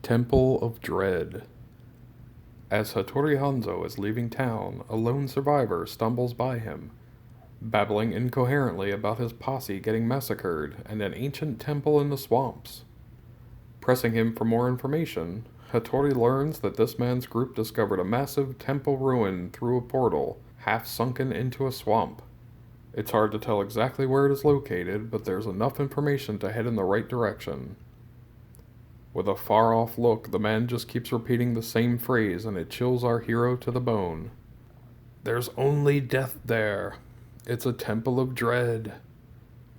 Temple of Dread. As Hattori Hanzo is leaving town, a lone survivor stumbles by him, babbling incoherently about his posse getting massacred and an ancient temple in the swamps. Pressing him for more information, Hattori learns that this man's group discovered a massive temple ruin through a portal, half sunken into a swamp. It's hard to tell exactly where it is located, but there's enough information to head in the right direction. With a far-off look, the man just keeps repeating the same phrase, and it chills our hero to the bone. There's only death there. It's a temple of dread.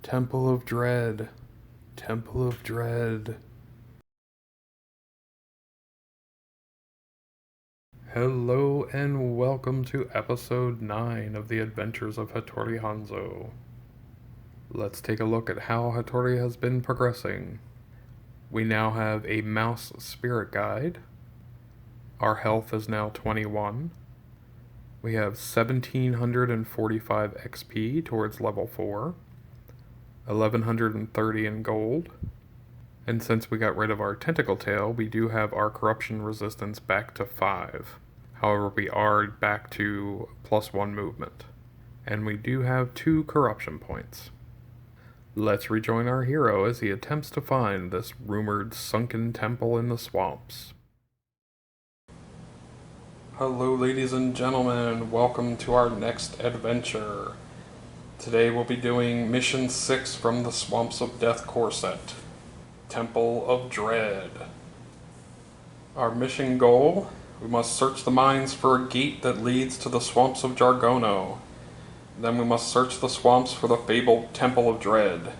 Temple of dread. Temple of dread. Hello and welcome to episode 9 of the Adventures of Hattori Hanzo. Let's take a look at how Hattori has been progressing. We now have a mouse spirit guide. Our health is now 21. We have 1745 XP towards level 4. 1130 in gold. And since we got rid of our tentacle tail, we do have our corruption resistance back to 5. However, we are back to +1 movement. And we do have 2 corruption points. Let's rejoin our hero as he attempts to find this rumored sunken temple in the swamps. Hello ladies and gentlemen, welcome to our next adventure. Today we'll be doing Mission 6 from the Swamps of Death core set, Temple of Dread. Our mission goal: we must search the mines for a gate that leads to the Swamps of Jargono. Then we must search the swamps for the fabled Temple of Dread.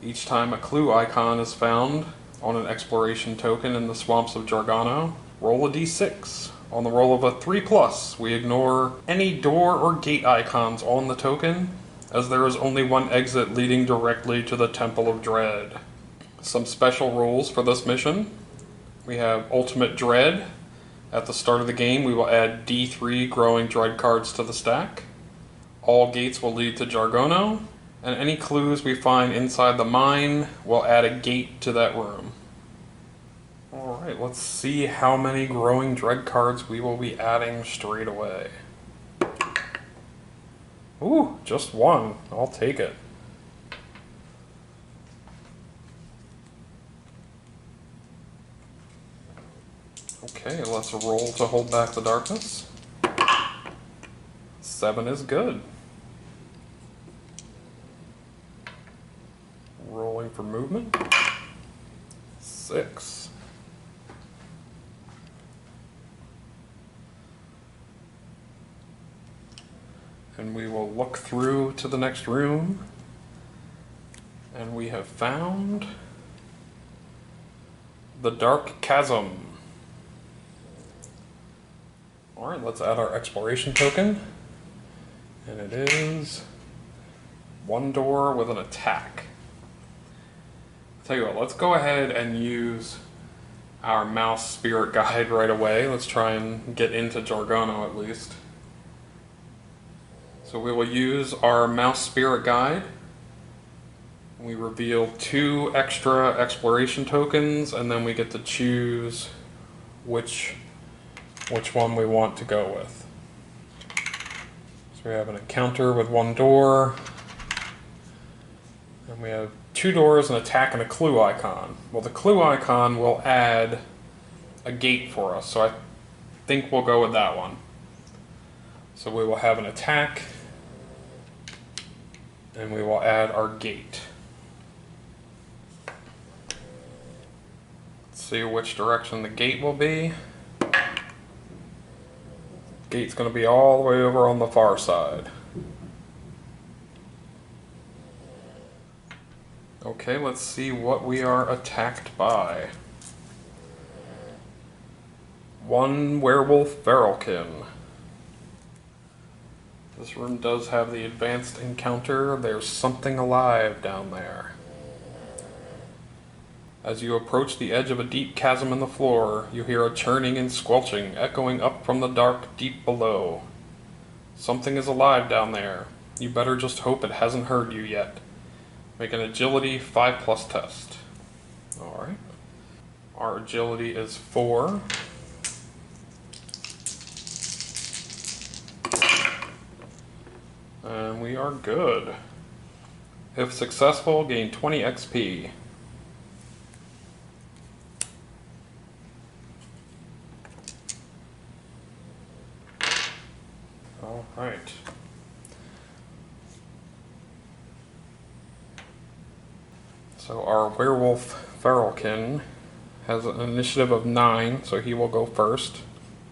Each time a clue icon is found on an exploration token in the Swamps of Jargono, roll a d6. On the roll of a 3+, we ignore any door or gate icons on the token, as there is only one exit leading directly to the Temple of Dread. Some special rules for this mission: we have Ultimate Dread. At the start of the game, we will add D3 growing dread cards to the stack. All gates will lead to Jargono, and any clues we find inside the mine will add a gate to that room. Alright, let's see how many growing dread cards we will be adding straight away. Ooh, just 1. I'll take it. Okay, let's roll to hold back the darkness. 7 is good. Rolling for movement. 6. And we will look through to the next room. And we have found the Dark Chasm. Alright, let's add our exploration token. And it is 1 door with an attack. I'll tell you what, let's go ahead and use our mouse spirit guide right away. Let's try and get into Jargono at least. So we will use our mouse spirit guide. We reveal 2 extra exploration tokens, and then we get to choose which one we want to go with. So we have an encounter with 1 door, and we have 2 doors, an attack, and a clue icon. Well, the clue icon will add a gate for us, so I think we'll go with that one. So we will have an attack, and we will add our gate. Let's see which direction the gate will be. Gate's going to be all the way over on the far side. Okay, let's see what we are attacked by. 1 werewolf feralkin. This room does have the advanced encounter. There's something alive down there. As you approach the edge of a deep chasm in the floor, you hear a churning and squelching echoing up from the dark deep below. Something is alive down there. You better just hope it hasn't heard you yet. Make an agility 5+ test. Alright. Our agility is 4. And we are good. If successful, gain 20 XP. Alright. So our werewolf feralkin has an initiative of 9, so he will go first.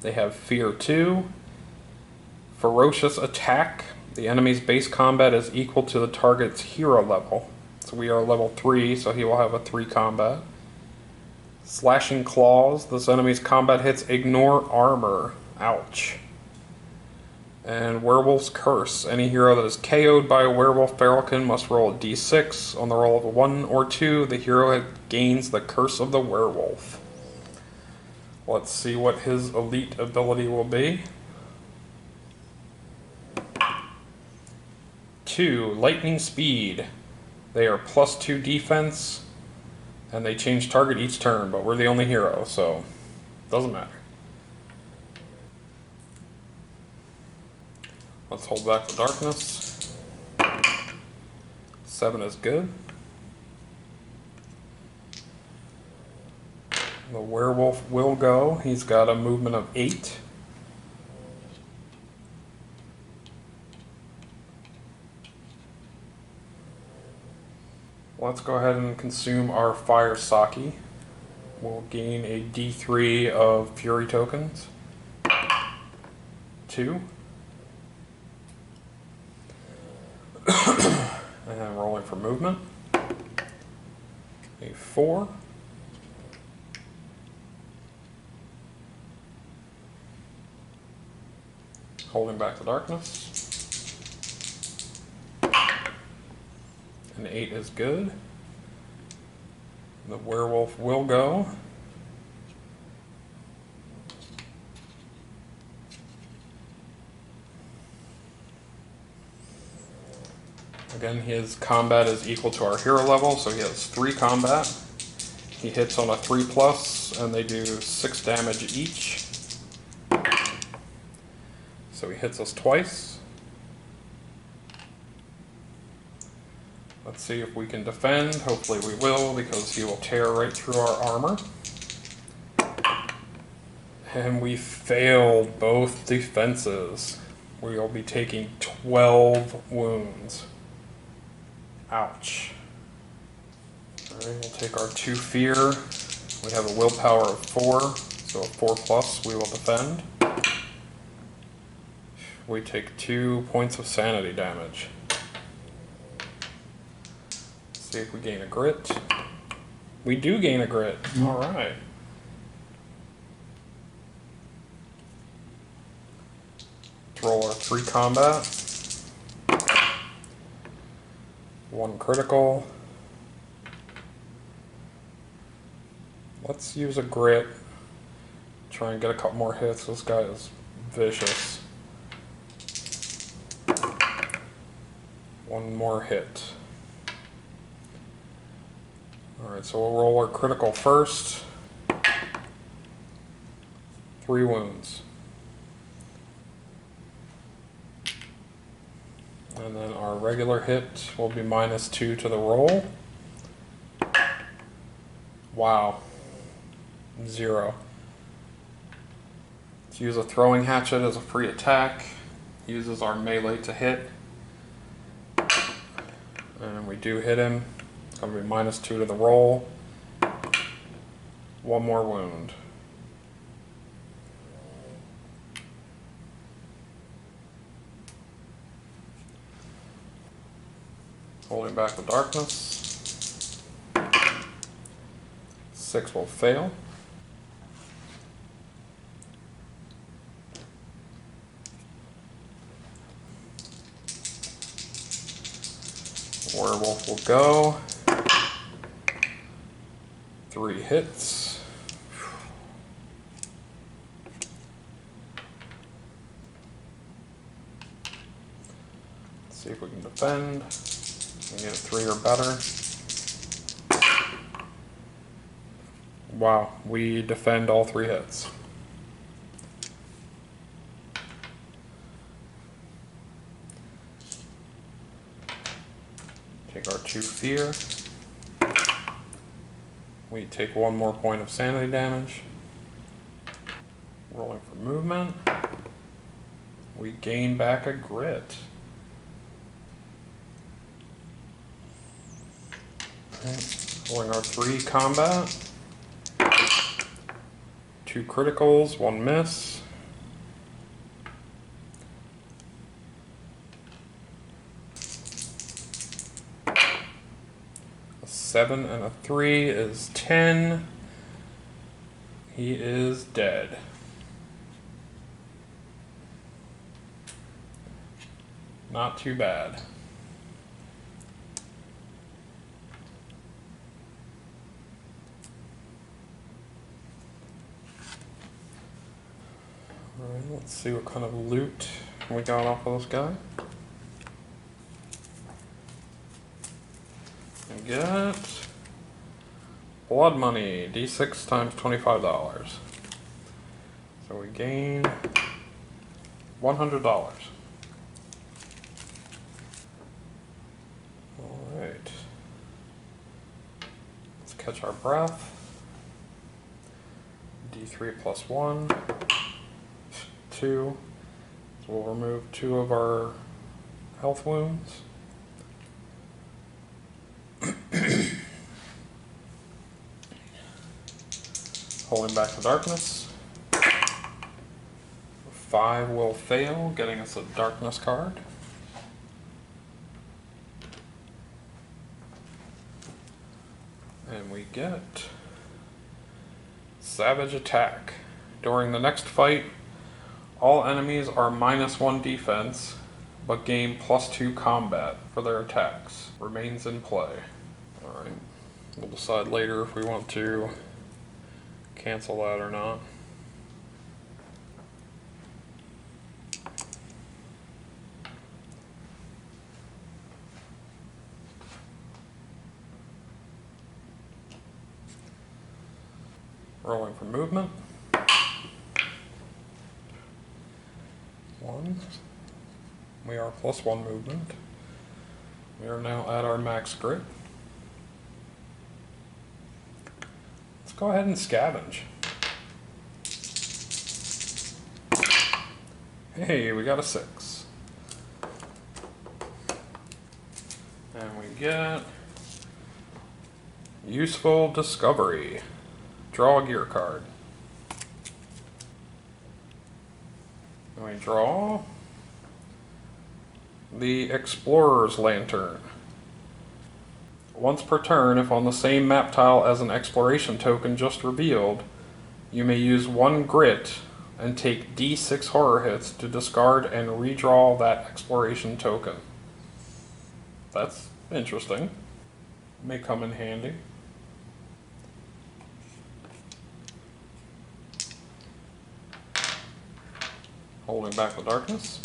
They have Fear 2, Ferocious Attack. The enemy's base combat is equal to the target's hero level. So we are level 3, so he will have a 3 combat. Slashing Claws. This enemy's combat hits ignore armor. Ouch. And Werewolf's Curse. Any hero that is KO'd by a werewolf feralkin must roll a d6. On the roll of a 1 or 2, the hero gains the Curse of the Werewolf. Let's see what his elite ability will be. 2, Lightning Speed. They are +2 defense, and they change target each turn, but we're the only hero, so doesn't matter. Let's hold back the darkness. 7 is good. The werewolf will go. He's got a movement of 8. Let's go ahead and consume our fire sake. We'll gain a D3 of fury tokens. 2. And rolling for movement. A 4. Holding back the darkness. An 8 is good. The werewolf will go. Again, his combat is equal to our hero level, so he has 3 combat. He hits on a 3+, and they do 6 damage each. So he hits us twice. Let's see if we can defend. Hopefully we will, because he will tear right through our armor. And we failed both defenses. We will be taking 12 wounds. Ouch. Alright, we'll take our 2 fear. We have a willpower of 4, so a 4+, we will defend. We take 2 points of sanity damage. See if we gain a grit. We do gain a grit. Alright. Roll our 3 combat. 1 critical. Let's use a grit. Try and get a couple more hits. This guy is vicious. 1 more hit. Alright, so we'll roll our critical first. 3 wounds. And then our regular hit will be -2 to the roll. Wow. 0. Let's use a throwing hatchet as a free attack. Uses our melee to hit. And we do hit him. It's going to be -2 to the roll. 1 more wound. Holding back the darkness. 6 will fail. Werewolf will go. 3 hits. Let's see if we can defend. We get a 3 or better. Wow, we defend all 3 hits. Take our 2 fear. We take 1 more point of sanity damage. Rolling for movement. We gain back a grit. Right. Rolling our 3 combat. 2 criticals, 1 miss. A 7 and a 3 is 10. He is dead. Not too bad. Alright, let's see what kind of loot we got off of this guy. We get blood money, D6 times $25. So we gain $100. Alright. Let's catch our breath. D3 plus 1. 2. So we'll remove 2 of our health wounds. Holding back the darkness. 5 will fail, getting us a darkness card. And we get Savage Attack. During the next fight, all enemies are -1 defense, but gain +2 combat for their attacks. Remains in play. Alright, we'll decide later if we want to cancel that or not. Rolling for movement. 1. We are +1 movement. We are now at our max grit. Let's go ahead and scavenge. Hey, we got a 6. And we get Useful Discovery. Draw a gear card. And we draw the Explorer's Lantern. Once per turn, if on the same map tile as an exploration token just revealed, you may use 1 grit and take D6 horror hits to discard and redraw that exploration token. That's interesting. May come in handy. Holding back the darkness.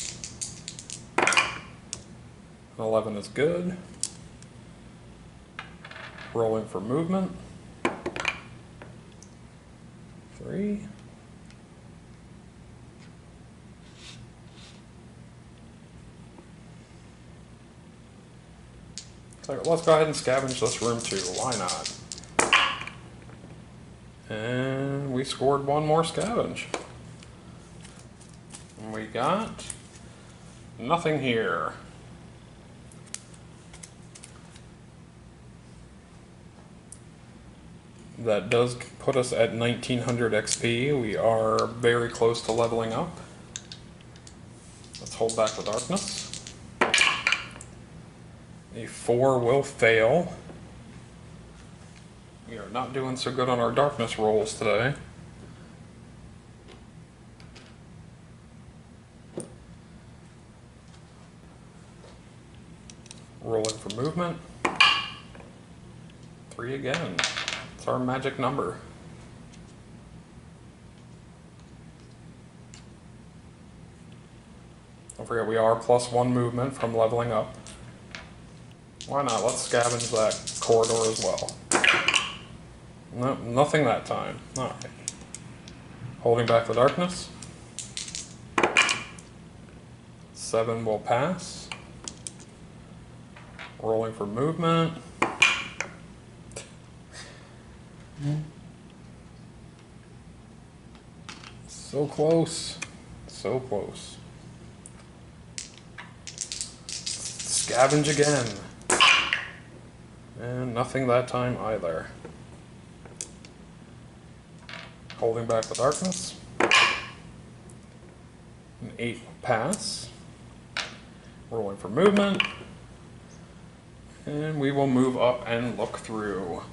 11 is good. Rolling for movement. 3. So let's go ahead and scavenge this room too. Why not? And we scored 1 more scavenge. And we got nothing here. That does put us at 1900 XP. We are very close to leveling up. Let's hold back the darkness. A 4 will fail. We are not doing so good on our darkness rolls today. Rolling for movement. 3 again. It's our magic number. Don't forget we are +1 movement from leveling up. Why not? Let's scavenge that corridor as well. No, nothing that time. Alright. Holding back the darkness. 7 will pass. Rolling for movement. So close. So close. Scavenge again. And nothing that time either. Holding back the darkness. An 8 will pass. Rolling for movement. And we will move up and look through.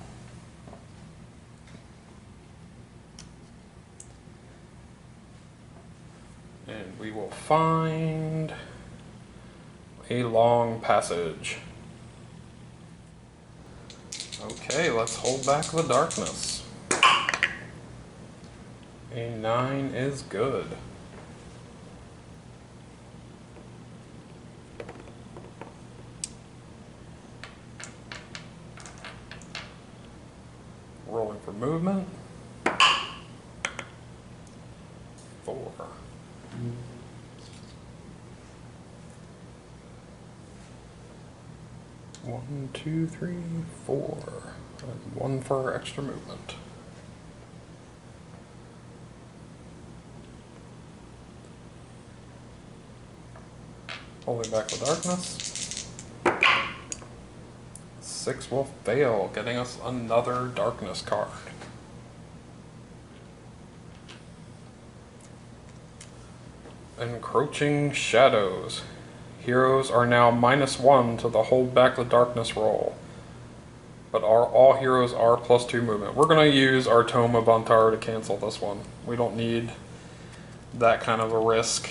And we will find a long passage. Okay, let's hold back the darkness. A 9 is good. Rolling for movement. 4. 1, 2, 3, 4. And 1 for extra movement. Holding back the darkness. 6 will fail, getting us another darkness card. Encroaching Shadows. Heroes are now -1 to the hold back the darkness roll. But all heroes are +2 movement. We're going to use our Tome of Antar to cancel this one. We don't need that kind of a risk.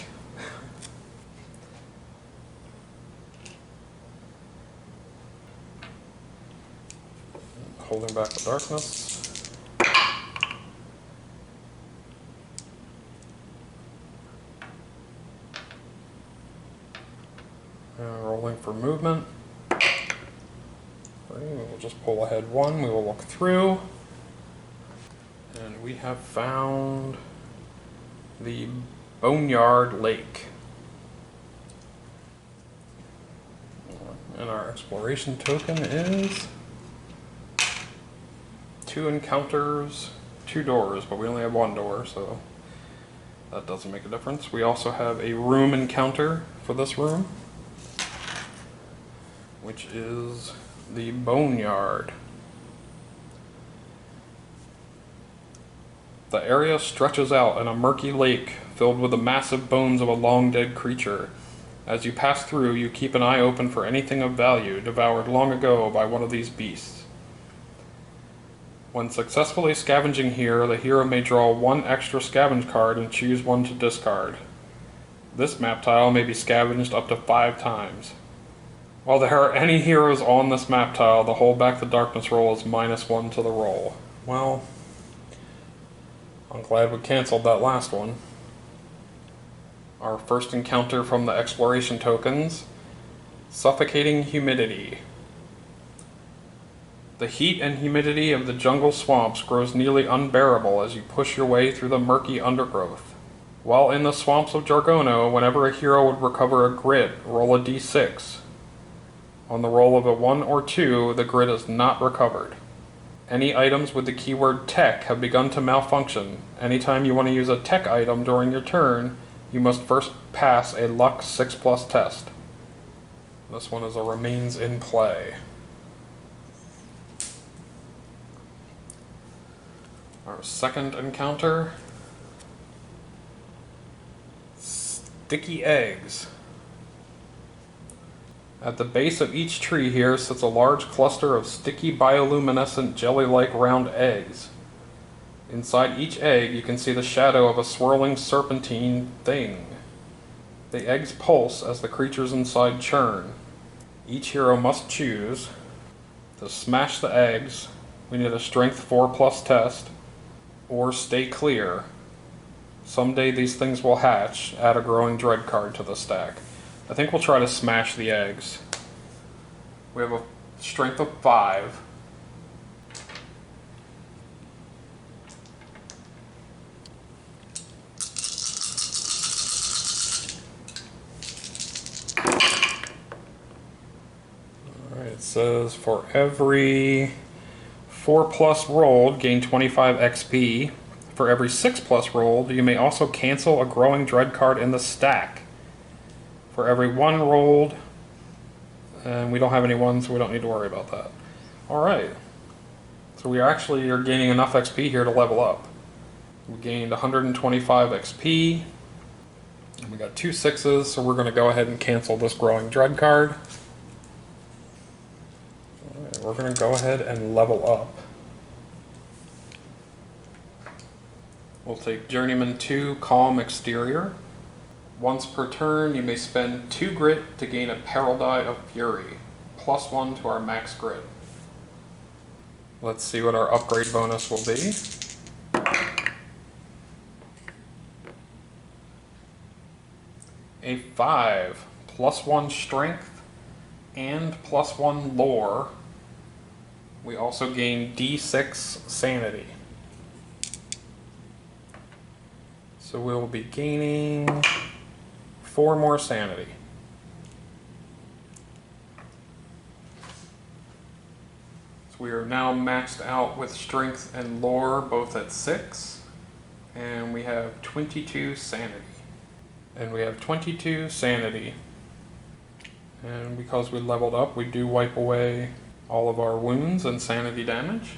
Holding back the darkness. Rolling for movement. 3, we will just pull ahead 1, we will look through. And we have found the Boneyard Lake. And our exploration token is 2 encounters, 2 doors, but we only have 1 door, so that doesn't make a difference. We also have a room encounter for this room, which is the Boneyard. The area stretches out in a murky lake filled with the massive bones of a long-dead creature. As you pass through, you keep an eye open for anything of value devoured long ago by one of these beasts. When successfully scavenging here, the hero may draw 1 extra scavenge card and choose 1 to discard. This map tile may be scavenged up to 5 times. While there are any heroes on this map tile, the hold back the darkness roll is -1 to the roll. Well, I'm glad we canceled that last one. Our first encounter from the exploration tokens, Suffocating Humidity. The heat and humidity of the jungle swamps grows nearly unbearable as you push your way through the murky undergrowth. While in the Swamps of Jargono, whenever a hero would recover a grit, roll a d6. On the roll of a 1 or 2, the grit is not recovered. Any items with the keyword tech have begun to malfunction. Anytime you want to use a tech item during your turn, you must first pass a luck 6+ test. This one is a remains in play. Our second encounter, Sticky Eggs. At the base of each tree here sits a large cluster of sticky bioluminescent jelly-like round eggs. Inside each egg you can see the shadow of a swirling serpentine thing. The eggs pulse as the creatures inside churn. Each hero must choose. To smash the eggs, we need a strength 4+ test, or stay clear. Someday these things will hatch. Add a growing dread card to the stack. I think we'll try to smash the eggs. We have a strength of 5. says for every 4+ rolled, gain 25 XP. For every 6+ rolled, you may also cancel a growing dread card in the stack. For every 1 rolled, and we don't have any 1s, so we don't need to worry about that. Alright. So we actually are gaining enough XP here to level up. We gained 125 XP. And we got 2 6s, so we're going to go ahead and cancel this growing dread card. Alright, we're going to go ahead and level up. We'll take Journeyman 2, Calm Exterior. Once per turn, you may spend 2 grit to gain a Peril Die of Fury, +1 to our max grit. Let's see what our upgrade bonus will be. A 5, +1 strength, and +1 lore. We also gain D6 sanity. So we'll be gaining 4 more sanity. So we are now maxed out with strength and lore both at 6, and we have 22 sanity. And we have 22 sanity. And because we leveled up, we do wipe away all of our wounds and sanity damage.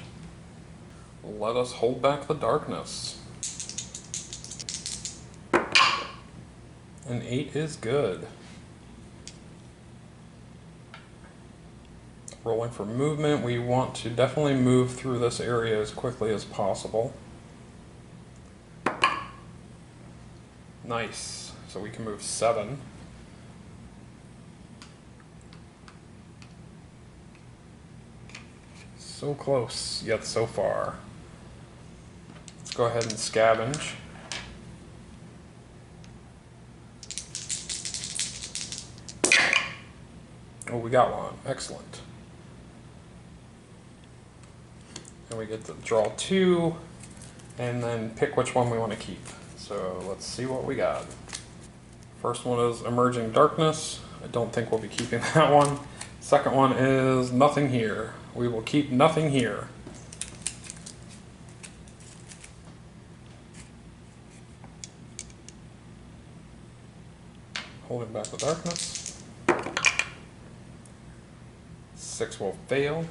Let us hold back the darkness. An 8 is good. Rolling for movement, we want to definitely move through this area as quickly as possible. Nice. So we can move 7. So close, yet so far. Let's go ahead and scavenge. Oh, we got one. Excellent. And we get to draw 2, and then pick which one we want to keep. So let's see what we got. First one is Emerging Darkness. I don't think we'll be keeping that one. Second one is Nothing Here. We will keep Nothing Here. Holding back the darkness. 6 will fail.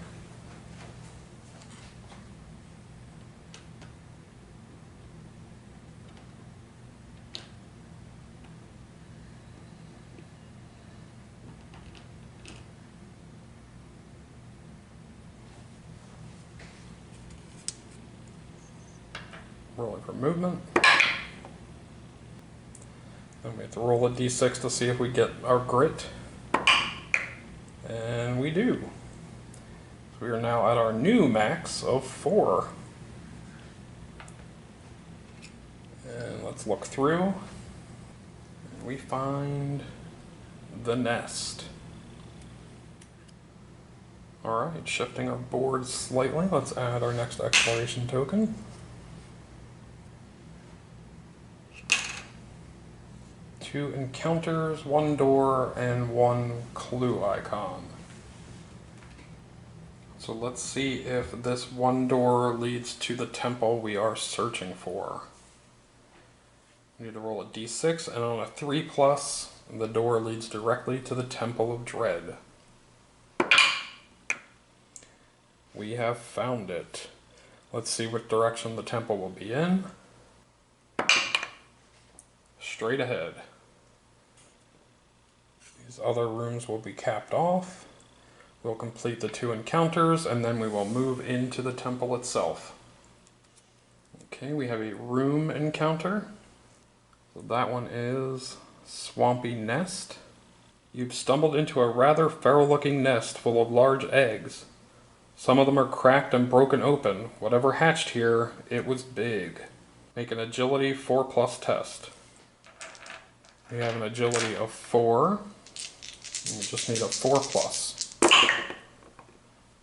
Rolling for movement. Then we have to roll a d6 to see if we get our grit. And we do. So we are now at our new max of 4. And let's look through. And we find the nest. Alright, shifting our board slightly, let's add our next exploration token. 2 encounters, 1 door, and 1 clue icon. So let's see if this 1 door leads to the temple we are searching for. We need to roll a d6, and on a 3+, the door leads directly to the Temple of Dread. We have found it. Let's see what direction the temple will be in. Straight ahead. These other rooms will be capped off. We'll complete the 2 encounters, and then we will move into the temple itself. Okay, we have a room encounter. So that one is Swampy Nest. You've stumbled into a rather feral-looking nest full of large eggs. Some of them are cracked and broken open. Whatever hatched here, it was big. Make an agility 4+ test. We have an agility of 4. And we just need a 4+.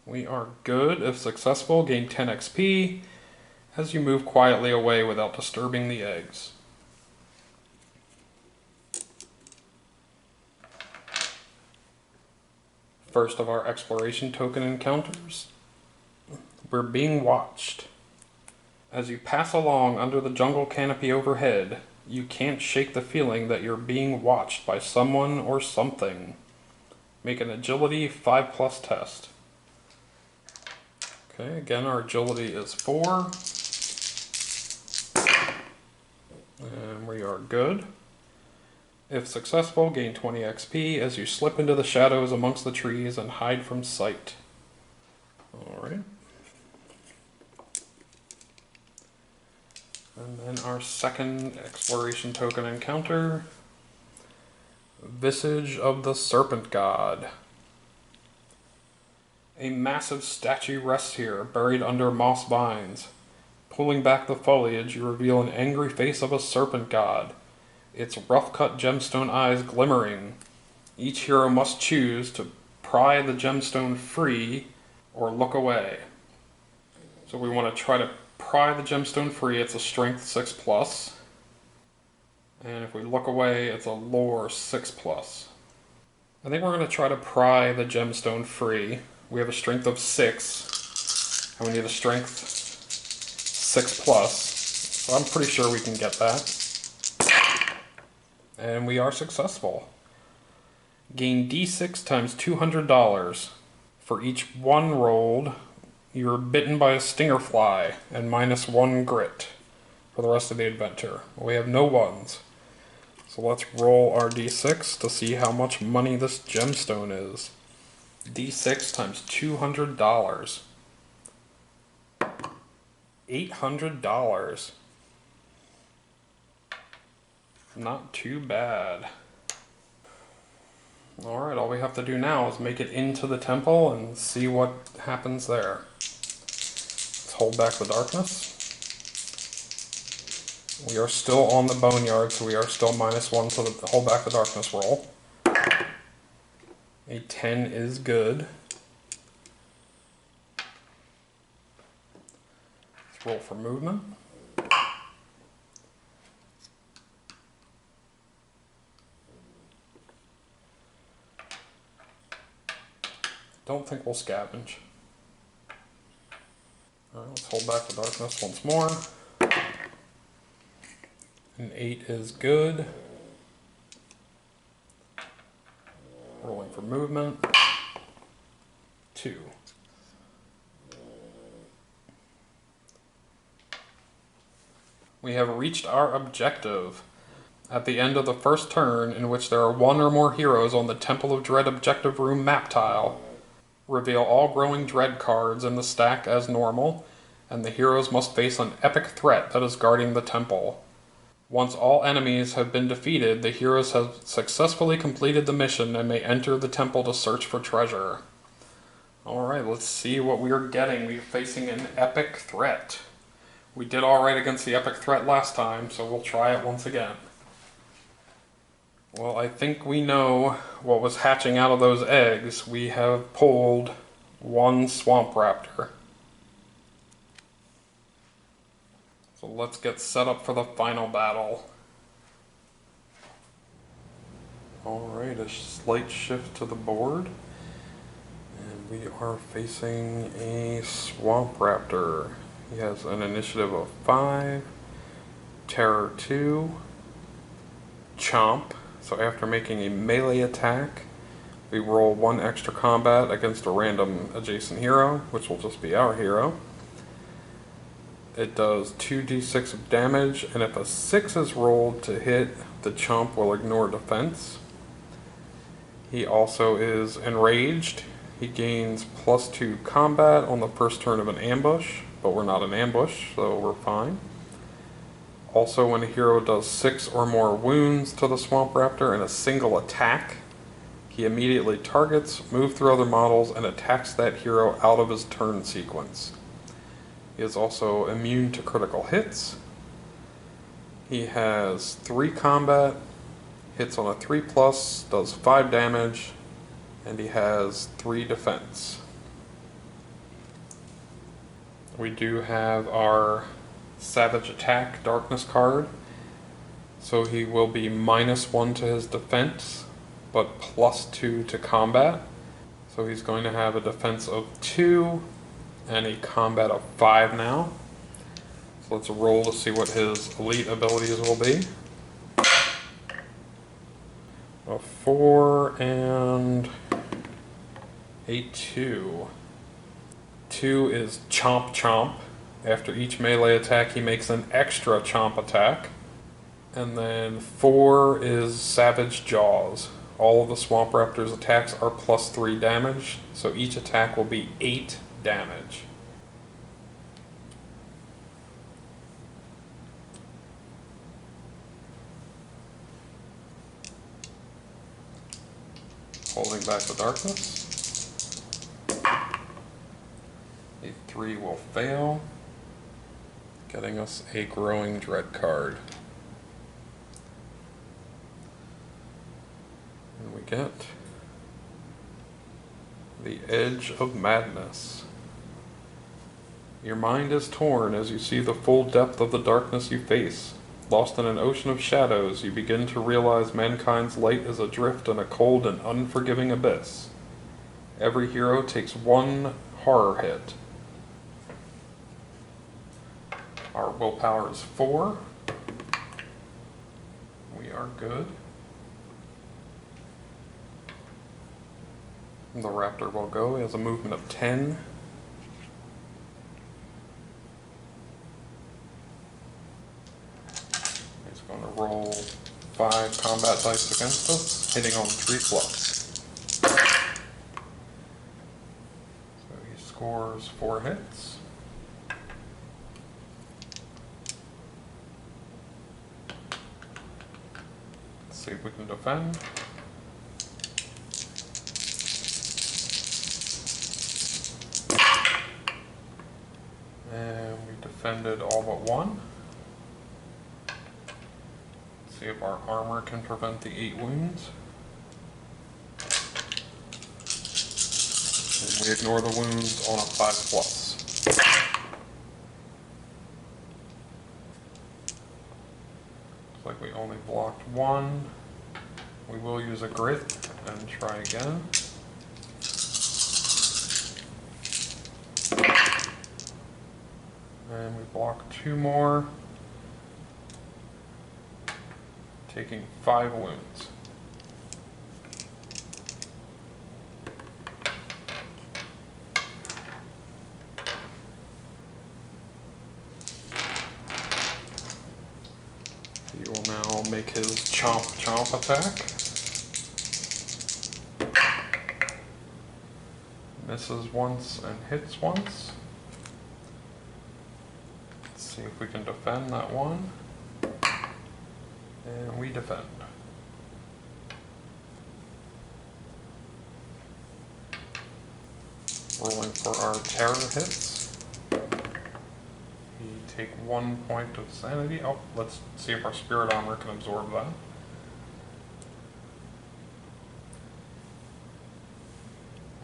We are good. If successful, gain 10 XP as you move quietly away without disturbing the eggs. First of our exploration token encounters. We're being watched. As you pass along under the jungle canopy overhead, you can't shake the feeling that you're being watched by someone or something. Make an agility 5+ test. Okay, again our agility is 4. And we are good. If successful, gain 20 XP as you slip into the shadows amongst the trees and hide from sight. Alright. And then our second exploration token encounter. Visage of the Serpent God. A massive statue rests here, buried under moss vines. Pulling back the foliage, you reveal an angry face of a serpent god, its rough-cut gemstone eyes glimmering. Each hero must choose to pry the gemstone free or look away. So we want to try to pry the gemstone free. It's a strength 6+. And if we look away, it's a lore 6+. I think we're going to try to pry the gemstone free. We have a strength of 6, and we need a strength 6+. So I'm pretty sure we can get that. And we are successful. Gain D6 times $200. For each 1 rolled, you're bitten by a stinger fly, and -1 grit for the rest of the adventure. We have no 1s. So let's roll our D6 to see how much money this gemstone is. D6 times $200. $800. Not too bad. Alright, all we have to do now is make it into the temple and see what happens there. Let's hold back the darkness. We are still on the boneyard, so we are still -1 to the hold back the darkness roll. A 10 is good. Let's roll for movement. Don't think we'll scavenge. Alright, let's hold back the darkness once more. An 8 is good. Rolling for movement. 2. We have reached our objective. At the end of the first turn, in which there are 1 or more heroes on the Temple of Dread objective room map tile, reveal all growing dread cards in the stack as normal, and the heroes must face an epic threat that is guarding the temple. Once all enemies have been defeated, the heroes have successfully completed the mission and may enter the temple to search for treasure. Alright, let's see what we are getting. We're facing an epic threat. We did alright against the epic threat last time, so we'll try it once again. Well, I think we know what was hatching out of those eggs. We have pulled 1 swamp raptor. So let's get set up for the final battle. Alright, a slight shift to the board. And we are facing a swamp raptor. He has an initiative of 5, terror 2, chomp. So after making a melee attack, we roll 1 extra combat against a random adjacent hero, which will just be our hero. It does 2d6 of damage, and if a 6 is rolled to hit, the chomp will ignore defense. He also is enraged. He gains +2 combat on the first turn of an ambush, but we're not an ambush, so we're fine. Also, when a hero does 6 or more wounds to the Swamp Raptor in a single attack, he immediately targets, moves through other models, and attacks that hero out of his turn sequence. He is also immune to critical hits. He has 3 combat, hits on a 3+, does 5 damage, and he has 3 defense. We do have our Savage Attack Darkness card, so he will be -1 to his defense, but +2 to combat. So he's going to have a defense of 2 and a combat of 5 now. So let's roll to see what his elite abilities will be. A 4 and a 2. 2 is Chomp Chomp. After each melee attack, he makes an extra Chomp attack. And then 4 is Savage Jaws. All of the Swamp Raptor's attacks are +3 damage, so each attack will be 8 damage. Holding back the darkness. A 3 will fail, getting us a Growing Dread card. And we get the Edge of Madness. Your mind is torn as you see the full depth of the darkness you face. Lost in an ocean of shadows, you begin to realize mankind's light is adrift in a cold and unforgiving abyss. Every hero takes 1 horror hit. Our willpower is 4. We are good. The raptor will go. He has a movement of 10. He's going to roll 5 combat dice against us, hitting on 3+. So he scores 4 hits. Let's see if we can defend. And we defended all but 1. Let's see if our armor can prevent the 8 wounds. And we ignore the wounds on a 5+. Looks like we only blocked 1. We will use a grit and try again. And we block 2 more, taking 5 wounds. He will now make his Chomp Chomp attack. Misses once and hits once. See if we can defend that one. And we defend. Rolling for our terror hits. We take 1 point of sanity. Oh, let's see if our spirit armor can absorb that.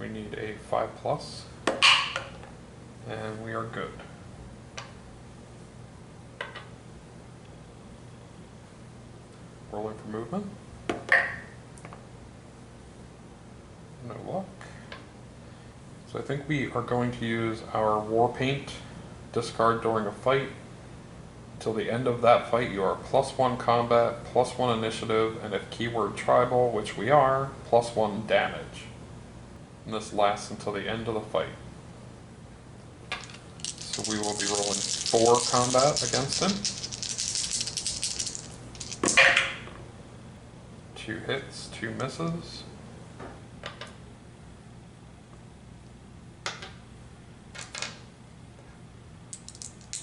We need a 5+. And we are good. Rolling for movement. No luck. So I think we are going to use our War Paint discard during a fight. Until the end of that fight, you are +1 combat, +1 initiative, and if keyword tribal, which we are, +1 damage. And this lasts until the end of the fight. So we will be rolling 4 combat against him. 2 hits, 2 misses.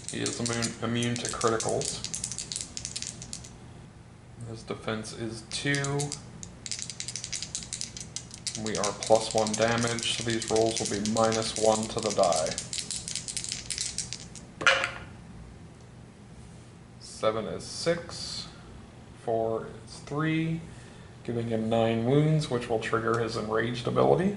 He is immune to criticals. His defense is 2. We are +1 damage, so these rolls will be -1 to the die. 7 is 6. 4 is 3. Giving him 9 wounds, which will trigger his enraged ability.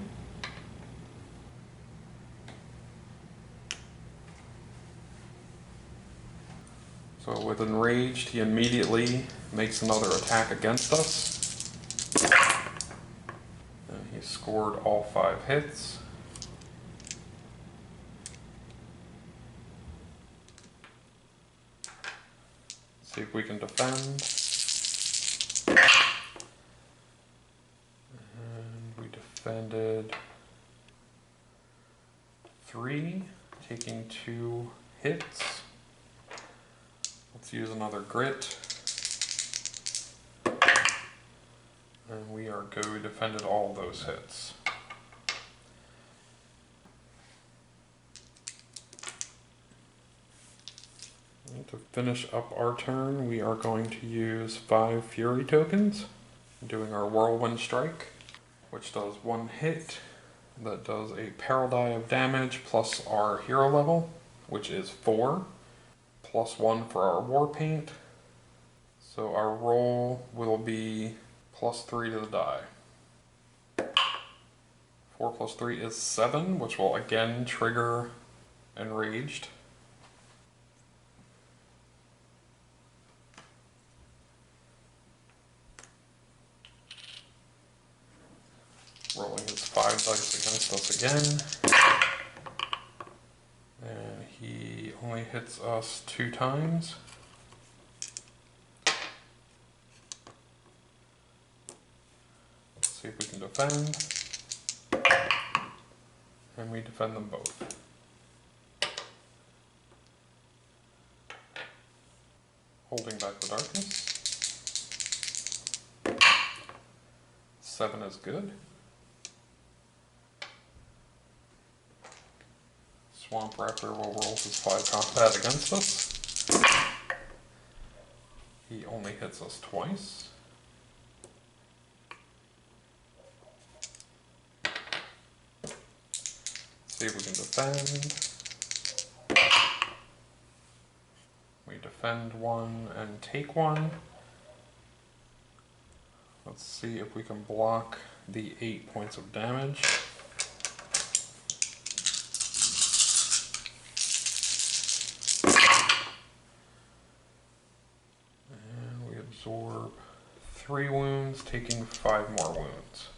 So with enraged, he immediately makes another attack against us. And He scored all 5 hits. See if we can defend. And we defended 3, taking 2 hits. Let's use another grit. And we are go. We defended all those hits. And to finish up our turn, we are going to use 5 Fury tokens, doing our Whirlwind Strike, which does 1 hit. That does a peril die of damage plus our hero level, which is 4, plus 1 for our War Paint. So our roll will be plus 3 to the die. 4 plus 3 is 7, which will again trigger Enraged. Rolling his 5 dice against us again. And he only hits us 2 times. Let's see if we can defend. And we defend them both. Holding back the darkness. 7 is good. Swamp Raptor will roll his 5 combat against us. He only hits us twice. See if we can defend. We defend 1 and take 1. Let's see if we can block the 8 points of damage. And we absorb 3 wounds, taking 5 more wounds.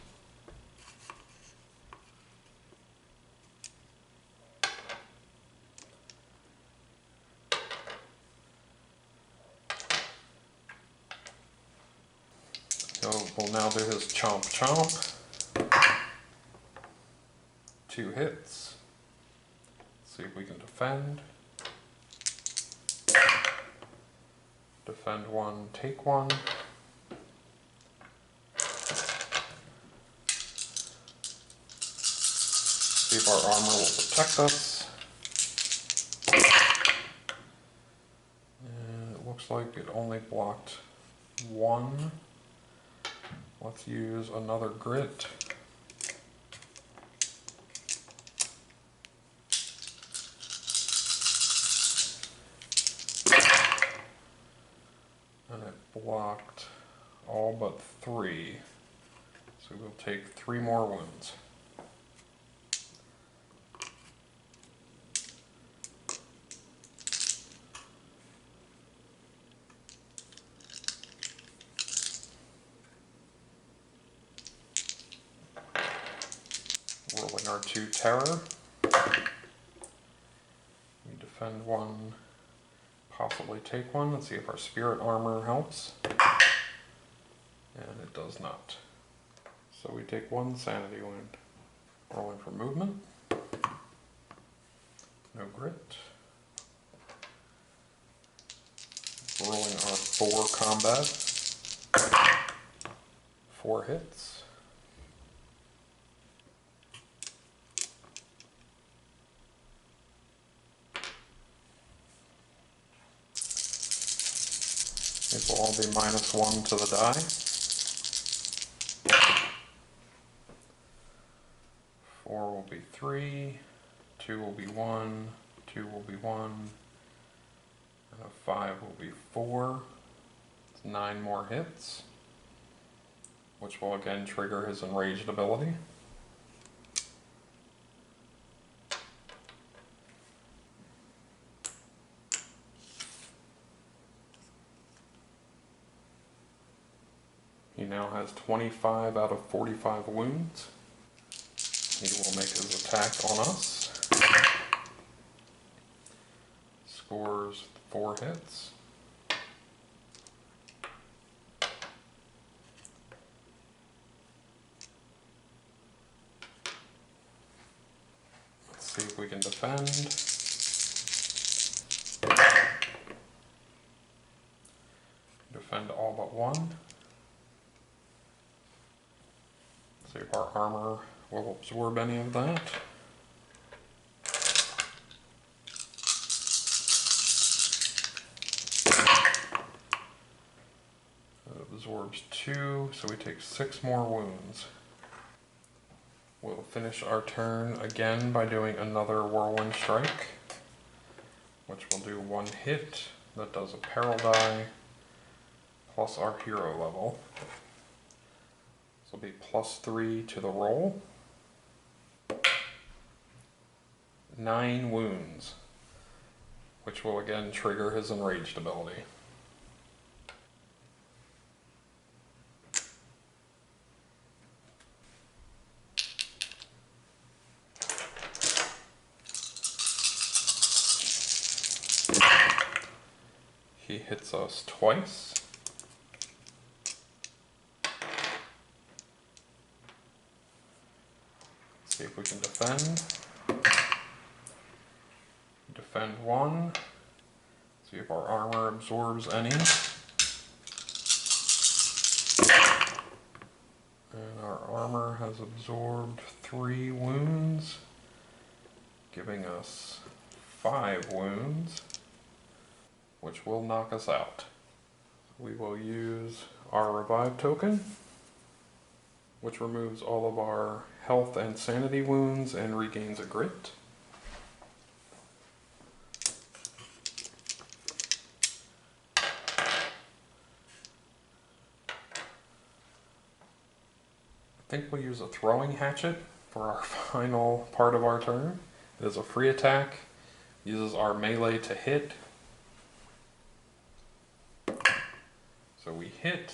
We'll now do his Chomp Chomp. 2 hits. Let's see if we can defend. Defend 1, take 1. See if our armor will protect us. And it looks like it only blocked 1. Let's use another grit. And it blocked all but 3. So we'll take 3 more wounds. Rolling our 2 terror. We defend 1, possibly take 1. Let's see if our spirit armor helps. And it does not. So we take 1 sanity wound. Rolling for movement. No grit. Rolling our 4 combat. 4 hits. These will all be -1 to the die. 4 will be 3, 2 will be 1, 2 will be 1, and a 5 will be 4. It's 9 more hits, which will again trigger his enraged ability. He now has 25 out of 45 wounds. He will make his attack on us. Scores 4 hits. Let's see if we can defend. Defend all but one. See if our armor will absorb any of that. It absorbs 2, so we take 6 more wounds. We'll finish our turn again by doing another Whirlwind Strike, which will do 1 hit. That does a peril die, plus our hero level. This will be +3 to the roll. 9 wounds, which will again trigger his enraged ability. He hits us twice. See if we can defend. Defend 1. See if our armor absorbs any. And our armor has absorbed 3 wounds, giving us 5 wounds, which will knock us out. We will use our revive token, which removes all of our health and sanity wounds and regains a grit. I think we'll use a throwing hatchet for our final part of our turn. It is a free attack, uses our melee to hit. So we hit,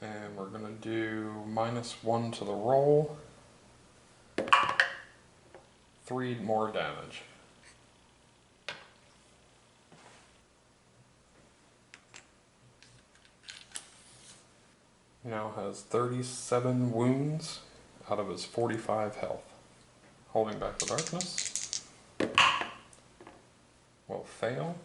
and we're going to do -1 to the roll, 3 more damage. He now has 37 wounds out of his 45 health. Holding back the darkness will fail.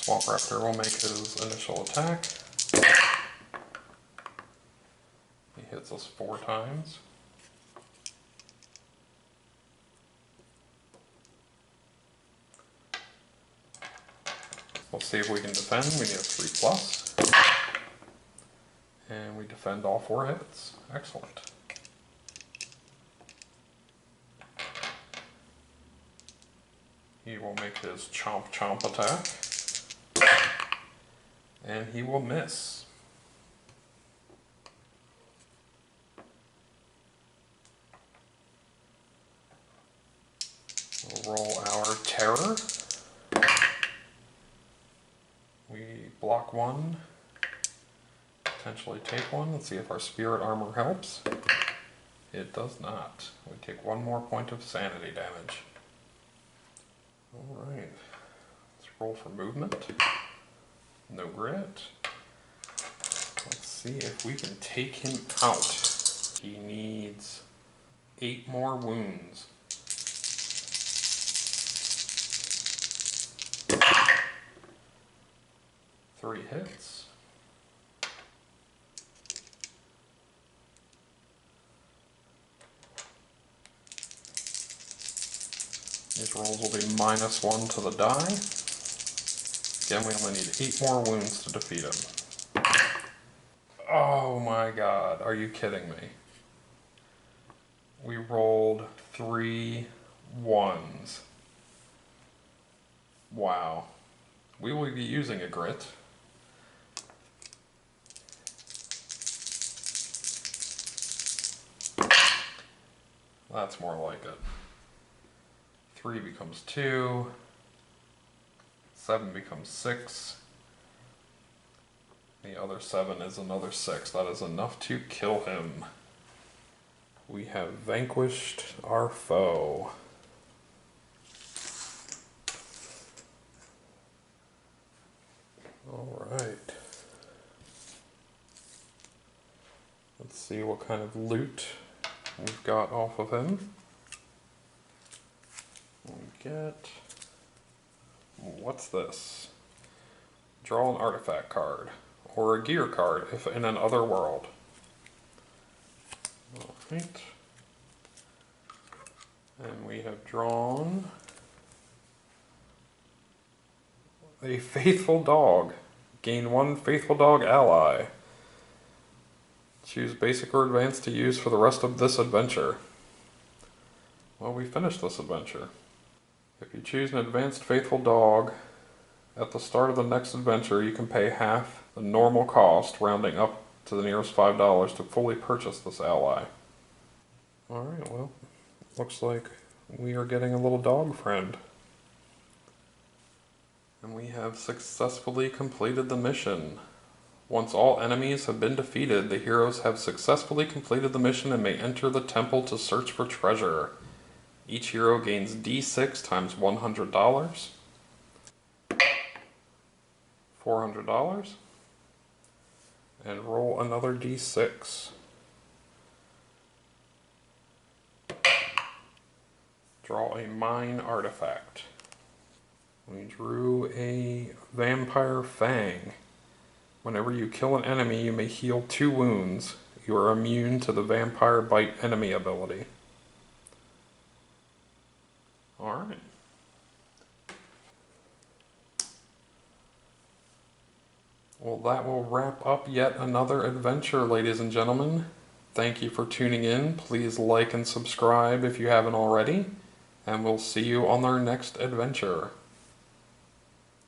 Swamp Raptor will make his initial attack. He hits us 4 times. We'll see if we can defend. We need a 3+. And we defend all 4 hits. Excellent. He will make his chomp chomp attack. And he will miss. We'll roll our terror. We block 1, potentially take 1. Let's see if our spirit armor helps. It does not. We take 1 more point of sanity damage. Alright, let's roll for movement. No grit. Let's see if we can take him out. He needs 8 more wounds. Three hits. These rolls will be -1 to the die. Again, we only need 8 more wounds to defeat him. Oh my god, are you kidding me? We rolled 3 1s. Wow. We will be using a grit. That's more like it. 3 becomes 2. 7 becomes 6. The other 7 is another 6. That is enough to kill him. We have vanquished our foe. Alright. Let's see what kind of loot we've got off of him. We get... What's this? Draw an artifact card, or a gear card if in an other world. Alright. And we have drawn a faithful dog. Gain 1 faithful dog ally. Choose basic or advanced to use for the rest of this adventure. Well, we finished this adventure. If you choose an advanced faithful dog, at the start of the next adventure you can pay half the normal cost, rounding up to the nearest $5 to fully purchase this ally. Alright, well, looks like we are getting a little dog friend. And we have successfully completed the mission. Once all enemies have been defeated, the heroes have successfully completed the mission and may enter the temple to search for treasure. Each hero gains D6 times $100, $400, and roll another D6. Draw a mine artifact. We drew a vampire fang. Whenever you kill an enemy, you may heal 2 wounds. You are immune to the vampire bite enemy ability. Alright. Well, that will wrap up yet another adventure, ladies and gentlemen. Thank you for tuning in. Please like and subscribe if you haven't already. And we'll see you on our next adventure.